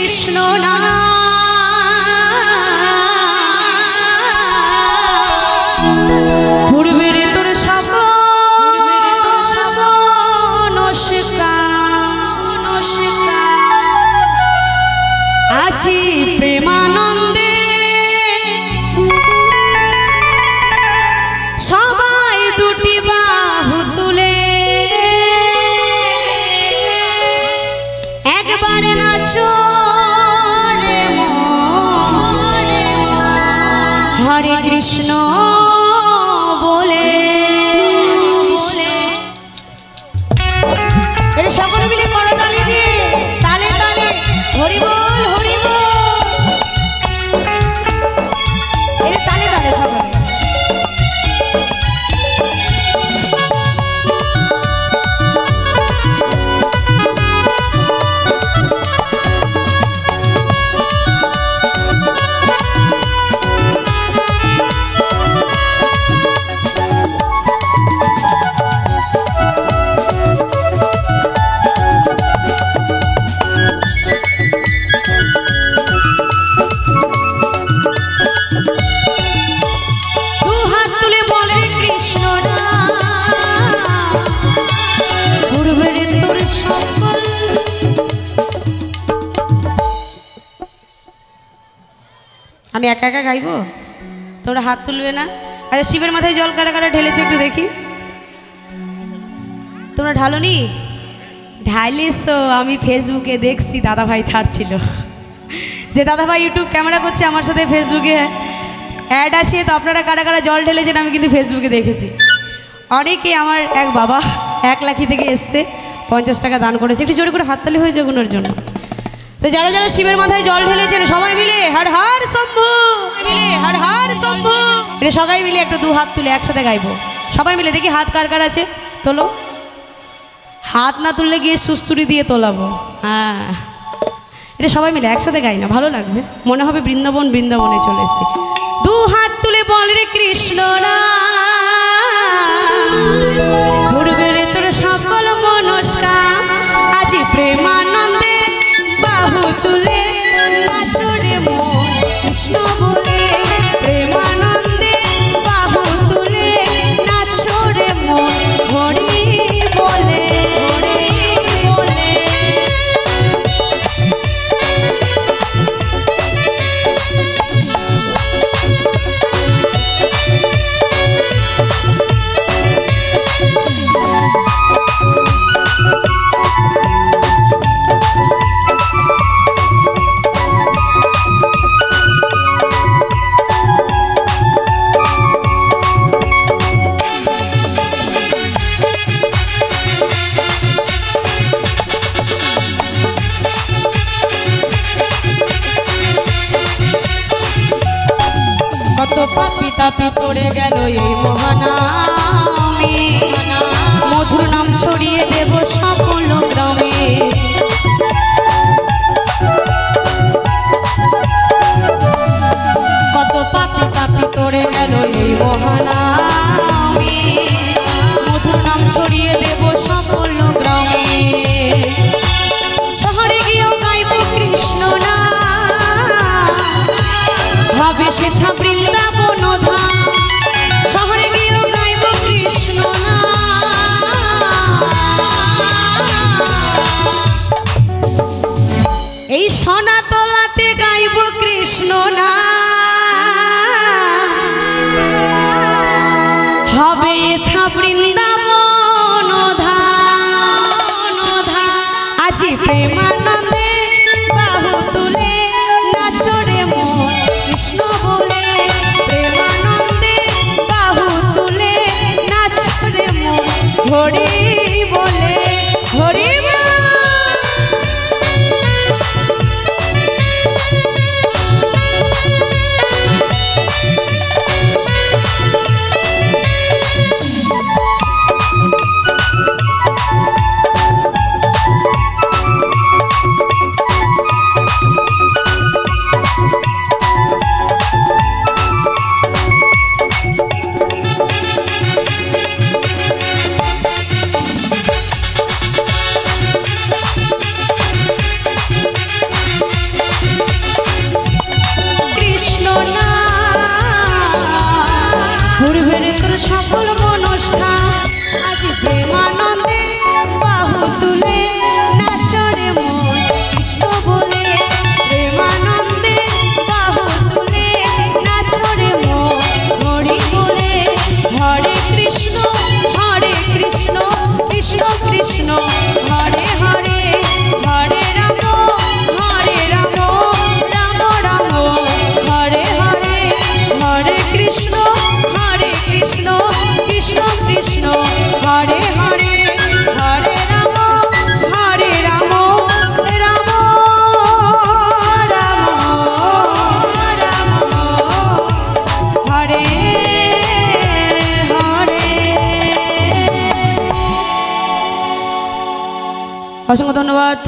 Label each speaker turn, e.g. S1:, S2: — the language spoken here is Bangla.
S1: কৃষ্ণ নাম পূর্বের তোর আছি প্রেমানন্দে সবাই দুটি বাহু তুলে একবারে নাচো রে হরে কৃষ্ণ বলে সকলে মিলে করতালি দিয়ে তালে তালে হরি বল হরি বল এর তালে তালে সকলে আমি একা একা গাইবো তোমরা হাত তুলবে না আচ্ছা শিবের মাথায় জল কারা কারা ঢেলেছে একটু দেখি তোমরা ঢালোনি ঢাইলেছো আমি ফেসবুকে দেখছি দাদাভাই ছাড়ছিল যে দাদাভাই ইউটিউব ক্যামেরা করছে আমার সাথে ফেসবুকে অ্যাড আছে তো আপনারা কারা কারা জল ঢেলেছেন আমি কিন্তু ফেসবুকে দেখেছি অনেকে আমার এক বাবা 1 লাখি থেকে এসছে 50 টাকা দান করেছে একটু জোরে করে হাততালি হয়ে যাক ওনার জন্য তো যারা যারা শিবের মাথায় জল ঢেলেছেন সবাই মিলে হর হর শম্ভু মিলে হর হর শম্ভু এটা সবাই মিলে একটু 2 হাত তুলে একসাথে গাইবো সবাই মিলে দেখি হাত কার কার আছে তোলো হাত না তুললে গিয়ে সুস্তুরি দিয়ে তোলাবো হ্যাঁ এটা সবাই মিলে একসাথে গাই না ভালো লাগবে মনে হবে বৃন্দাবন বৃন্দাবনে চলে এসেছি 2 হাত তুলে বল রে কৃষ্ণ না পূর্বের তোর সকল মনস্কার আজি প্রেমানন্দে বাহু তুলে নাচো রে মন কৃষ্ণ বলে প্রেমানন্দে বাহু তুলে নাচো রে মন হরি বলে হরি বলে তাপি পড়ে গেল এই মহানামে মধুর নাম ছড়িয়ে দেব সকল গ্রামে কত পাপি তাপি পড়ে গেল এই মহানামে মধুর নাম ছড়িয়ে দেব সকল গ্রামে শহরে গিয়েও গাইব কৃষ্ণ না ভাবে সেটা বৃন্দাবন ধাম শহরে গিয়েও গাইব কৃষ্ণ না এই সোনাতলাতে গাইব কৃষ্ণ না হবে এথা বৃন্দাবন ধাম আজি প্রেমানন্দে বাহু তুলে নাচো রে মন কৃষ্ণ বলে প্রেমানন্দে বাহু তুলে নাচো রে মন হরি বলে হরি অসংখ্য ধন্যবাদ।